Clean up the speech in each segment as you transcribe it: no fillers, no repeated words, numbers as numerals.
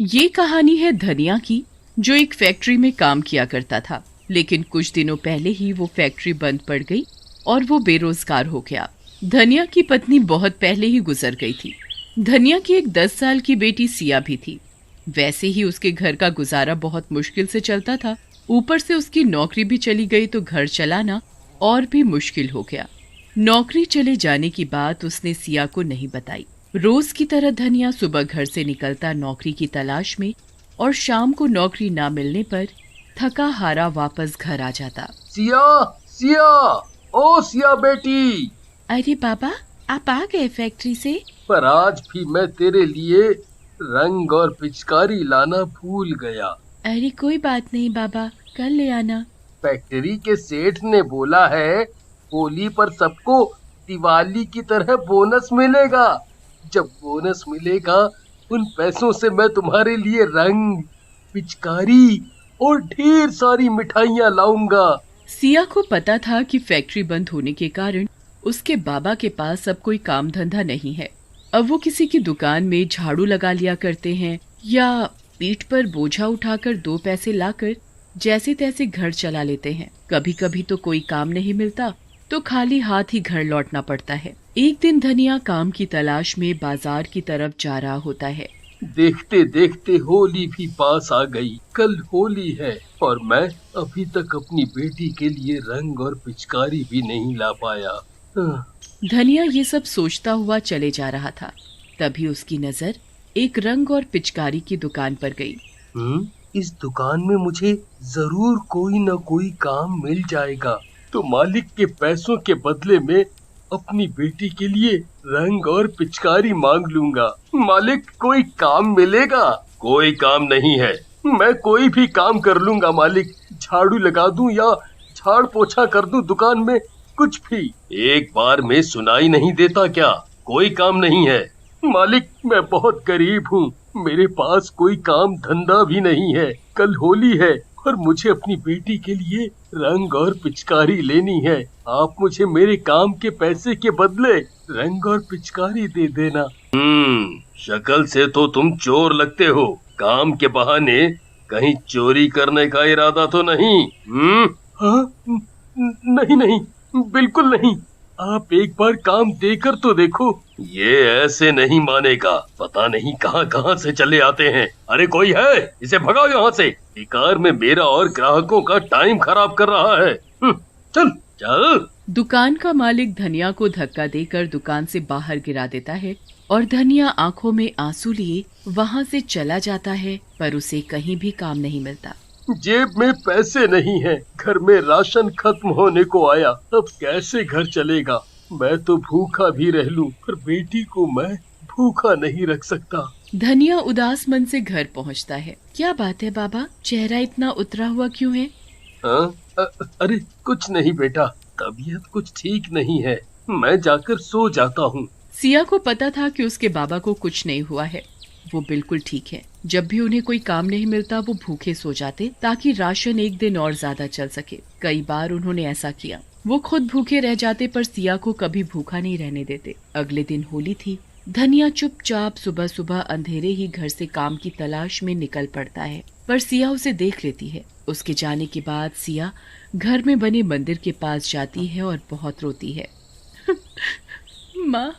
ये कहानी है धनिया की, जो एक फैक्ट्री में काम किया करता था। लेकिन कुछ दिनों पहले ही वो फैक्ट्री बंद पड़ गई और वो बेरोजगार हो गया। धनिया की पत्नी बहुत पहले ही गुजर गई थी। धनिया की एक 10 साल की बेटी सिया भी थी। वैसे ही उसके घर का गुजारा बहुत मुश्किल से चलता था। ऊपर से उसकी नौकरी भी चली गई तो घर चलाना और भी मुश्किल हो गया। नौकरी चले जाने की बात उसने सिया को नहीं बताई। रोज की तरह धनिया सुबह घर से निकलता नौकरी की तलाश में और शाम को नौकरी ना मिलने पर थका हारा वापस घर आ जाता। सिया, सिया, ओ सिया बेटी। अरे बाबा, आप आ गए फैक्ट्री से? पर आज भी मैं तेरे लिए रंग और पिचकारी लाना भूल गया। अरे कोई बात नहीं बाबा, कल ले आना। फैक्ट्री के सेठ ने बोला है होली पर सबको दिवाली की तरह बोनस मिलेगा। जब बोनस मिलेगा उन पैसों से मैं तुम्हारे लिए रंग, पिचकारी और ढेर सारी मिठाइयाँ लाऊंगा। सिया को पता था कि फैक्ट्री बंद होने के कारण उसके बाबा के पास अब कोई काम धंधा नहीं है। अब वो किसी की दुकान में झाड़ू लगा लिया करते हैं या पीठ पर बोझा उठाकर 2 पैसे लाकर जैसे तैसे घर चला लेते हैं। कभी कभी तो कोई काम नहीं मिलता तो खाली हाथ ही घर लौटना पड़ता है। एक दिन धनिया काम की तलाश में बाजार की तरफ जा रहा होता है। देखते देखते होली भी पास आ गई। कल होली है और मैं अभी तक अपनी बेटी के लिए रंग और पिचकारी भी नहीं ला पाया। धनिया ये सब सोचता हुआ चले जा रहा था। तभी उसकी नजर एक रंग और पिचकारी की दुकान पर गई। इस दुकान में मुझे जरूर कोई न कोई काम मिल जाएगा, तो मालिक के पैसों के बदले में अपनी बेटी के लिए रंग और पिचकारी मांग लूंगा। मालिक, कोई काम मिलेगा? कोई काम नहीं है, मैं कोई भी काम कर लूंगा मालिक। झाड़ू लगा दूं या झाड़ पोछा कर दूं दुकान में, कुछ भी। एक बार में सुनाई नहीं देता क्या? कोई काम नहीं है मालिक। मैं बहुत गरीब हूँ, मेरे पास कोई काम धंधा भी नहीं है। कल होली है और मुझे अपनी बेटी के लिए रंग और पिचकारी लेनी है। आप मुझे मेरे काम के पैसे के बदले रंग और पिचकारी दे देना। शक्ल से तो तुम चोर लगते हो। काम के बहाने कहीं चोरी करने का इरादा तो नहीं? हाँ, नहीं नहीं, बिल्कुल नहीं। आप एक बार काम देकर तो देखो। ये ऐसे नहीं मानेगा, पता नहीं कहाँ कहाँ से चले आते हैं। अरे कोई है, इसे भगाओ यहाँ से। बेकार में मेरा और ग्राहकों का टाइम खराब कर रहा है। चल चल। दुकान का मालिक धनिया को धक्का देकर दुकान से बाहर गिरा देता है और धनिया आंखों में आंसू लिए वहाँ से चला जाता है, पर उसे कहीं भी काम नहीं मिलता। जेब में पैसे नहीं है, घर में राशन खत्म होने को आया, अब कैसे घर चलेगा? मैं तो भूखा भी रह लूं, पर बेटी को मैं भूखा नहीं रख सकता। धनिया उदास मन से घर पहुंचता है। क्या बात है बाबा, चेहरा इतना उतरा हुआ क्यों है? अरे कुछ नहीं बेटा, तबीयत कुछ ठीक नहीं है, मैं जाकर सो जाता हूँ। सिया को पता था कि उसके बाबा को कुछ नहीं हुआ है, वो बिल्कुल ठीक है। जब भी उन्हें कोई काम नहीं मिलता वो भूखे सो जाते ताकि राशन एक दिन और ज्यादा चल सके। कई बार उन्होंने ऐसा किया। वो खुद भूखे रह जाते पर सिया को कभी भूखा नहीं रहने देते। अगले दिन होली थी। धनिया चुपचाप सुबह सुबह अंधेरे ही घर से काम की तलाश में निकल पड़ता है, पर सिया उसे देख लेती है। उसके जाने के बाद सिया घर में बने मंदिर के पास जाती है और बहुत रोती है। माँ,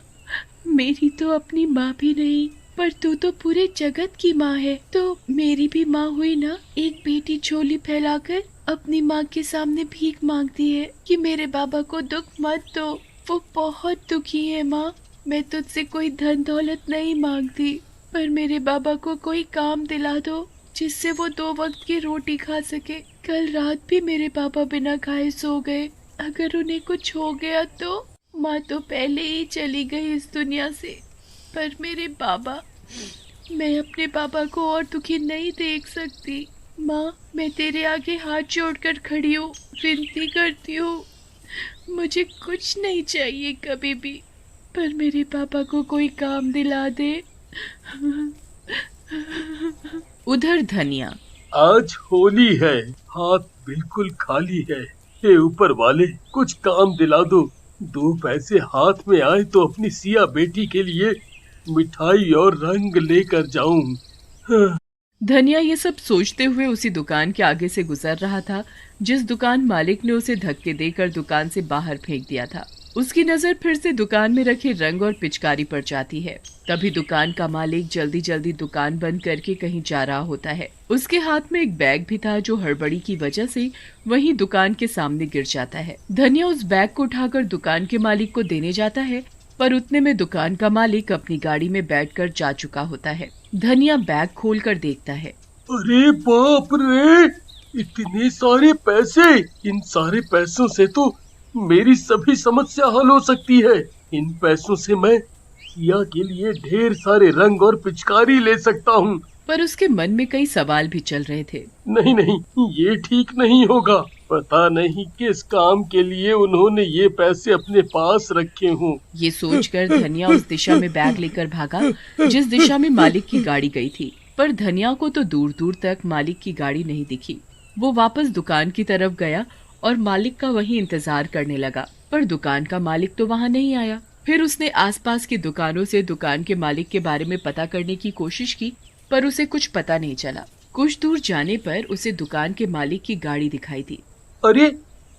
मेरी तो अपनी माँ भी नहीं, पर तू तो पूरे जगत की माँ है, तो मेरी भी माँ हुई ना। एक बेटी झोली फैलाकर अपनी माँ के सामने भीख मांगती है कि मेरे बाबा को दुख मत दो, वो बहुत दुखी है। माँ, मैं तुझसे कोई धन दौलत नहीं मांगती, पर मेरे बाबा को कोई काम दिला दो जिससे वो 2 वक्त की रोटी खा सके। कल रात भी मेरे पापा बिना खाए सो गए। अगर उन्हें कुछ हो गया तो? माँ तो पहले ही चली गई इस दुनिया से, पर मेरे बाबा, मैं अपने पापा को और दुखी नहीं देख सकती। माँ, मैं तेरे आगे हाथ जोड़कर खड़ी हूँ, विनती करती हूँ, मुझे कुछ नहीं चाहिए कभी भी, पर मेरे पापा को कोई काम दिला दे। उधर धनिया। आज होली है, हाथ बिल्कुल खाली है। हे ऊपर वाले, कुछ काम दिला दो। 2 पैसे हाथ में आए तो अपनी सिया बेटी के लिए मिठाई और रंग लेकर जाऊं। धनिया ये सब सोचते हुए उसी दुकान के आगे से गुजर रहा था जिस दुकान मालिक ने उसे धक्के देकर दुकान से बाहर फेंक दिया था। उसकी नजर फिर से दुकान में रखे रंग और पिचकारी पर जाती है। तभी दुकान का मालिक जल्दी जल्दी दुकान बंद करके कहीं जा रहा होता है। उसके हाथ में एक बैग भी था जो हड़बड़ी की वजह से वहीं दुकान के सामने गिर जाता है। धनिया उस बैग को उठाकर दुकान के मालिक को देने जाता है, पर उतने में दुकान का मालिक अपनी गाड़ी में बैठकर जा चुका होता है। धनिया बैग खोलकर देखता है। अरे बाप रे, इतने सारे पैसे! इन सारे पैसों से तो मेरी सभी समस्या हल हो सकती है। इन पैसों से मैं सिया के लिए ढेर सारे रंग और पिचकारी ले सकता हूँ। पर उसके मन में कई सवाल भी चल रहे थे। नहीं नहीं, ये ठीक नहीं होगा। पता नहीं किस काम के लिए उन्होंने ये पैसे अपने पास रखे हों। ये सोचकर धनिया उस दिशा में बैग लेकर भागा जिस दिशा में मालिक की गाड़ी गई थी। पर धनिया को तो दूर दूर तक मालिक की गाड़ी नहीं दिखी। वो वापस दुकान की तरफ गया और मालिक का वहीं इंतजार करने लगा, पर दुकान का मालिक तो वहाँ नहीं आया। फिर उसने आसपास की दुकानों से दुकान के मालिक के बारे में पता करने की कोशिश की, पर उसे कुछ पता नहीं चला। कुछ दूर जाने पर उसे दुकान के मालिक की गाड़ी दिखाई दी। अरे,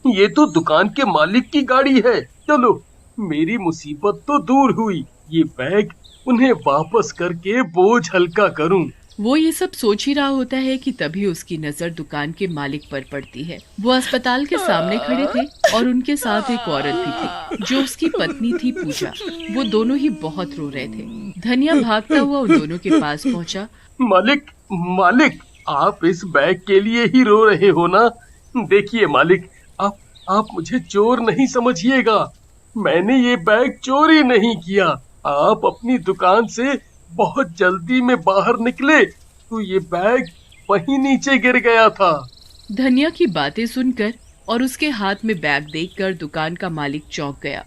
ये तो दुकान के मालिक की गाड़ी है। चलो, मेरी मुसीबत तो दूर हुई। ये बैग उन्हें वापस करके बोझ हल्का करूं। वो ये सब सोच ही रहा होता है कि तभी उसकी नजर दुकान के मालिक पर पड़ती है। वो अस्पताल के सामने खड़े थे और उनके साथ एक औरत भी थी जो उसकी पत्नी थी पूजा। वो दोनों ही बहुत रो रहे थे। धनिया भागता हुआ उन दोनों के पास पहुंचा। मालिक, मालिक, आप इस बैग के लिए ही रो रहे हो ना? देखिए मालिक, आप मुझे चोर नहीं समझिएगा। मैंने ये बैग चोरी नहीं किया। आप अपनी दुकान से बहुत जल्दी में बाहर निकले तो ये बैग वहीं नीचे गिर गया था। धनिया की बातें सुनकर और उसके हाथ में बैग देखकर दुकान का मालिक चौंक गया।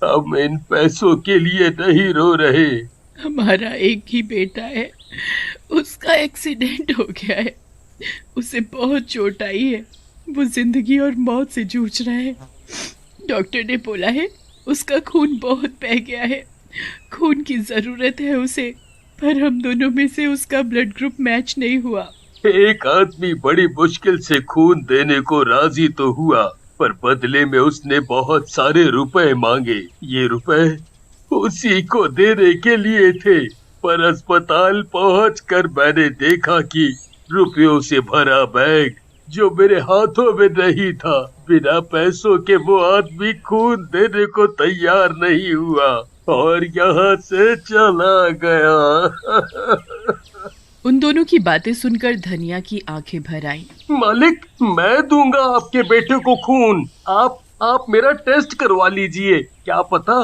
हम इन पैसों के लिए नहीं रो रहे। हमारा एक ही बेटा है, उसका एक्सीडेंट हो गया है। उसे बहुत चोट आई है। वो जिंदगी और मौत से जूझ रहा है। डॉक्टर ने बोला है उसका खून बहुत बह गया है। खून की जरूरत है उसे, पर हम दोनों में से उसका ब्लड ग्रुप मैच नहीं हुआ। एक आदमी बड़ी मुश्किल से खून देने को राजी तो हुआ, पर बदले में उसने बहुत सारे रुपए मांगे। ये रुपए उसी को देने के लिए थे, पर अस्पताल पहुंचकर मैंने देखा कि रुपयों से भरा बैग जो मेरे हाथों में नहीं था, बिना पैसों के वो आदमी खून देने को तैयार नहीं हुआ और यहाँ से चला गया। उन दोनों की बातें सुनकर धनिया की आंखें भर आईं। मालिक, मैं दूंगा आपके बेटे को खून। आप मेरा टेस्ट करवा लीजिए। क्या पता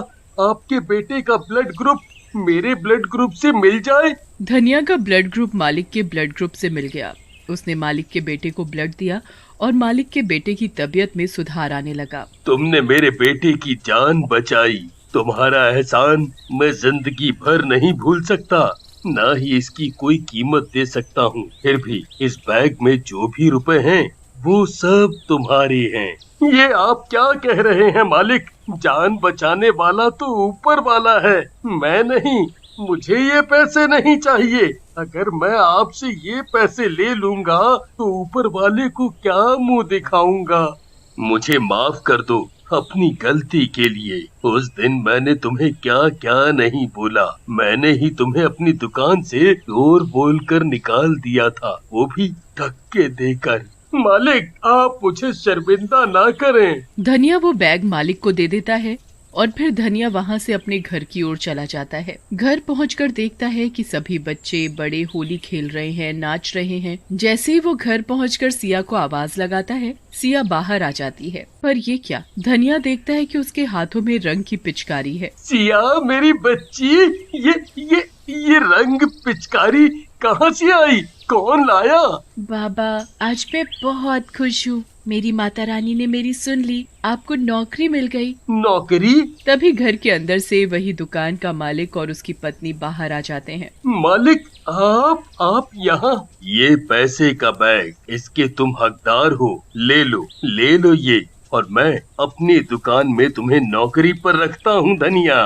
आपके बेटे का ब्लड ग्रुप मेरे ब्लड ग्रुप से मिल जाए। धनिया का ब्लड ग्रुप मालिक के ब्लड ग्रुप से मिल गया। उसने मालिक के बेटे को ब्लड दिया और मालिक के बेटे की तबीयत में सुधार आने लगा। तुमने मेरे बेटे की जान बचाई। तुम्हारा एहसान मैं जिंदगी भर नहीं भूल सकता, ना ही इसकी कोई कीमत दे सकता हूँ। फिर भी इस बैग में जो भी रुपए हैं वो सब तुम्हारे हैं। ये आप क्या कह रहे हैं मालिक? जान बचाने वाला तो ऊपर वाला है, मैं नहीं। मुझे ये पैसे नहीं चाहिए। अगर मैं आपसे ये पैसे ले लूंगा तो ऊपर वाले को क्या मुंह दिखाऊंगा? मुझे माफ कर दो अपनी गलती के लिए। उस दिन मैंने तुम्हें क्या क्या नहीं बोला। मैंने ही तुम्हें अपनी दुकान से चोर बोलकर निकाल दिया था, वो भी धक्के देकर। मालिक, आप मुझे शर्मिंदा ना करें। धनिया वो बैग मालिक को दे देता है और फिर धनिया वहाँ से अपने घर की ओर चला जाता है। घर पहुंचकर देखता है कि सभी बच्चे बड़े होली खेल रहे हैं, नाच रहे हैं। जैसे ही वो घर पहुंचकर सिया को आवाज लगाता है, सिया बाहर आ जाती है। पर ये क्या? धनिया देखता है कि उसके हाथों में रंग की पिचकारी है। सिया मेरी बच्ची, ये रंग पिचकारी कहाँ से आई? कौन लाया? बाबा, आज मैं बहुत खुश हूँ। मेरी माता रानी ने मेरी सुन ली। आपको नौकरी मिल गई। नौकरी? तभी घर के अंदर से वही दुकान का मालिक और उसकी पत्नी बाहर आ जाते हैं। मालिक, आप यहाँ? ये पैसे का बैग, इसके तुम हकदार हो। ले लो ये, और मैं अपनी दुकान में तुम्हें नौकरी पर रखता हूँ धनिया।